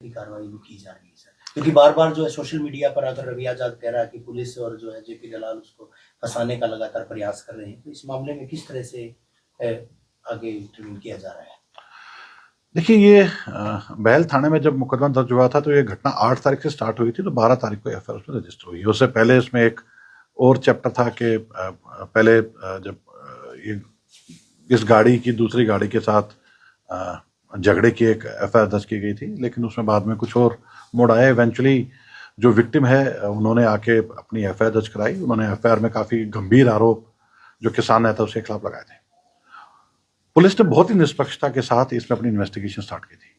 की कार्रवाई भी की जा रही है सर, क्योंकि बार बार जो है सोशल मीडिया पर अगर रवि आजाद कह रहा है कि पुलिस और जो है जेपी दलाल उसको फंसाने का लगातार प्रयास कर रहे हैं, तो इस मामले में किस तरह से आगे इंटरव्यू किया जा रहा है? देखिए, ये बहल थाने में जब मुकदमा दर्ज हुआ था तो ये घटना 8 तारीख से स्टार्ट हुई थी, तो 12 तारीख को एफआईआर उसमें रजिस्टर हुई। उससे पहले इसमें एक और चैप्टर था कि पहले जब ये इस गाड़ी की दूसरी गाड़ी के साथ झगड़े की एक एफआईआर दर्ज की गई थी, लेकिन उसमें बाद में कुछ और मोड़ आया। इवेंचुअली जो विक्टिम है उन्होंने आके अपनी एफआईआर दर्ज कराई। उन्होंने एफआईआर में काफ़ी गंभीर आरोप जो किसान नेता उसके खिलाफ लगाए थे। पुलिस ने बहुत ही निष्पक्षता के साथ इसमें अपनी इन्वेस्टिगेशन स्टार्ट की थी,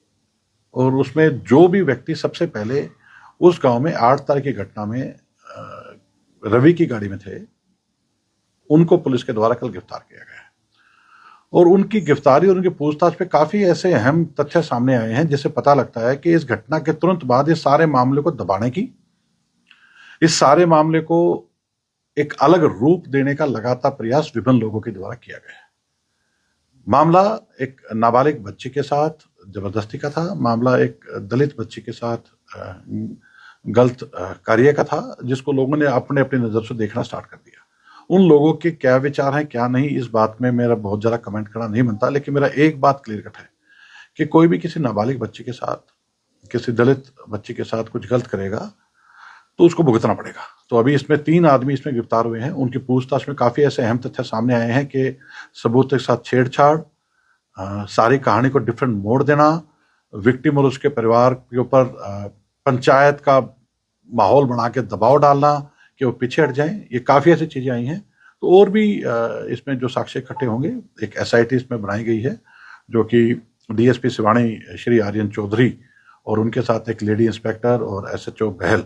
और उसमें जो भी व्यक्ति सबसे पहले उस गांव में 8 तारीख की घटना में रवि की गाड़ी में थे, उनको पुलिस के द्वारा कल गिरफ्तार किया गया है। और उनकी गिरफ्तारी और उनकी पूछताछ पे काफी ऐसे अहम तथ्य सामने आए हैं जिससे पता लगता है कि इस घटना के तुरंत बाद इस सारे मामले को दबाने की, इस सारे मामले को एक अलग रूप देने का लगातार प्रयास विभिन्न लोगों के द्वारा किया गया है। मामला एक नाबालिग बच्ची के साथ जबरदस्ती का था। मामला एक दलित बच्ची के साथ गलत कार्य का था, जिसको लोगों ने अपने अपनी नजर से देखना स्टार्ट कर दिया। उन लोगों के क्या विचार हैं क्या नहीं, इस बात में मेरा बहुत ज़्यादा कमेंट करना नहीं बनता, लेकिन मेरा एक बात क्लियर कट है कि कोई भी किसी नाबालिग बच्ची के साथ, किसी दलित बच्ची के साथ कुछ गलत करेगा तो उसको भुगतना पड़ेगा। तो अभी इसमें 3 आदमी इसमें गिरफ्तार हुए हैं। उनकी पूछताछ में काफ़ी ऐसे अहम तथ्य सामने आए हैं कि सबूत के साथ छेड़छाड़, सारी कहानी को डिफरेंट मोड़ देना, विक्टिम और उसके परिवार के ऊपर पंचायत का माहौल बना के दबाव डालना कि वो पीछे हट जाएं, ये काफ़ी ऐसी चीज़ें आई हैं। तो और भी इसमें जो साक्ष्य इकट्ठे होंगे, एक एसआईटी इसमें बनाई गई है जो कि डीएसपी सिवानी श्री आर्यन चौधरी और उनके साथ एक लेडी इंस्पेक्टर और एसएचओ बहल,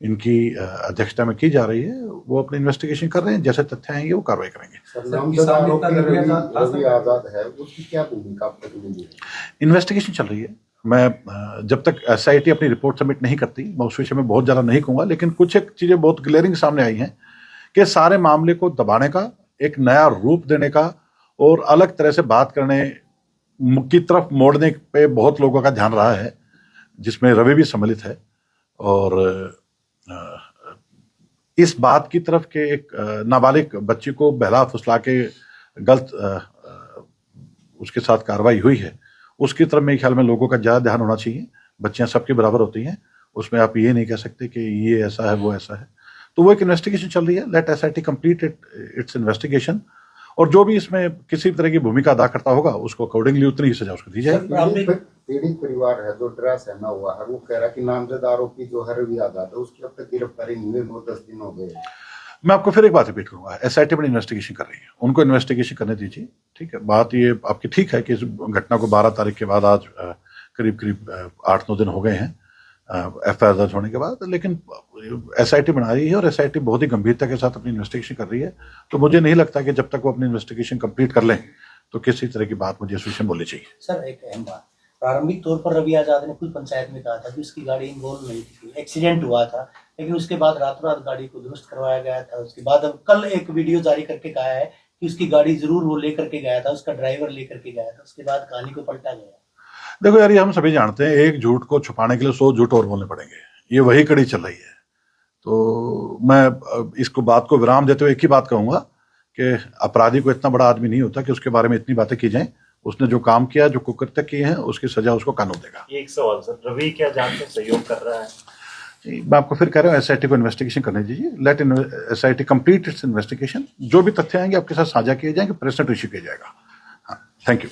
इनकी अध्यक्षता में की जा रही है। वो अपनी इन्वेस्टिगेशन कर रहे हैं, जैसे तथ्य आएंगे वो कार्रवाई करेंगे। इन्वेस्टिगेशन चल रही है। मैं जब तक एसआईटी अपनी रिपोर्ट सबमिट नहीं करती, मैं उस विषय में बहुत ज़्यादा नहीं कहूँगा, लेकिन कुछ एक चीज़ें बहुत ग्लेयरिंग सामने आई हैं कि सारे मामले को दबाने का, एक नया रूप देने का और अलग तरह से बात करने की तरफ मोड़ने पे बहुत लोगों का ध्यान रहा है, जिसमें रवि भी सम्मिलित है। और इस बात की तरफ के एक नाबालिग बच्ची को बहला फुसला के गलत उसके साथ कार्रवाई हुई है, उसकी तरफ मेरे ख्याल में लोगों का ज़्यादा ध्यान होना चाहिए। बच्चियां सबके बराबर होती हैं, उसमें आप ये नहीं कह सकते कि ये ऐसा है वो ऐसा है। तो वो एक इन्वेस्टिगेशन चल रही है। Let SIT complete its investigation, और जो भी इसमें किसी तरह की भूमिका अदा करता होगा उसको अकॉर्डिंगली उतनी ही सजा उसको दी जाएगी। पीड़ित परिवार है जो डरा सहना हुआ है, वो कह रहा है कि नामजद आरोपी जो है रवि आजाद है, उसकी अब तक गिरफ्तारी नहीं हुई, 9-10 दिन हो गए। मैं आपको फिर एक बात रिपीट करूंगा, एसआईटी अपनी इन्वेस्टिगेशन कर रही है, उनको इन्वेस्टिगेशन करने दीजिए। ठीक है, बात ये आपकी ठीक है कि इस घटना को 12 तारीख के बाद आज करीब 8-9 दिन हो गए हैं एफआईआर दर्ज होने के बाद, लेकिन एसआईटी बना रही है और एसआईटी बहुत ही गंभीरता के साथ अपनी इन्वेस्टिगेशन कर रही है। तो मुझे नहीं लगता कि जब तक वो अपनी इन्वेस्टिगेशन कंप्लीट कर लें तो किसी तरह की बात मुझे इस विषय में बोलनी चाहिए। सर, एक अहम बात, प्रारंभिक तौर पर रवि आजाद ने खुद पंचायत में कहा था कि उसकी गाड़ी इन्वॉल्व नहीं थी, एक्सीडेंट हुआ था, लेकिन उसके बाद रातों रात गाड़ी को दुरुस्त करवाया गया था। उसके बाद अब कल एक वीडियो जारी करके कहा है कि उसकी गाड़ी जरूर वो लेकर के गया था, उसका ड्राइवर लेकर के गया था। उसके बाद कहानी को पलटा गया। देखो यार, ये हम सभी जानते हैं, एक झूठ को छुपाने के लिए 100 झूठ और बोलने पड़ेंगे, ये वही कड़ी चल रही है। तो मैं इसको बात को विराम देते हुए एक ही बात कहूंगा कि अपराधी को इतना बड़ा आदमी नहीं होता कि उसके बारे में इतनी बातें की जाएं। उसने जो काम किया, जो कुकृत्य किए हैं, उसकी सजा उसको कानून देगा। एक सवाल सर, रवि क्या जांच में सहयोग कर रहा है? मैं आपको फिर कह रहा हूँ, एसआईटी को इन्वेस्टिगेशन करने दीजिए। Let SIT complete its investigation. जो भी तथ्य आएंगे आपके साथ साझा किए जाएंगे, प्रेस नोट इश्यू किया जाएगा। हाँ, थैंक यू।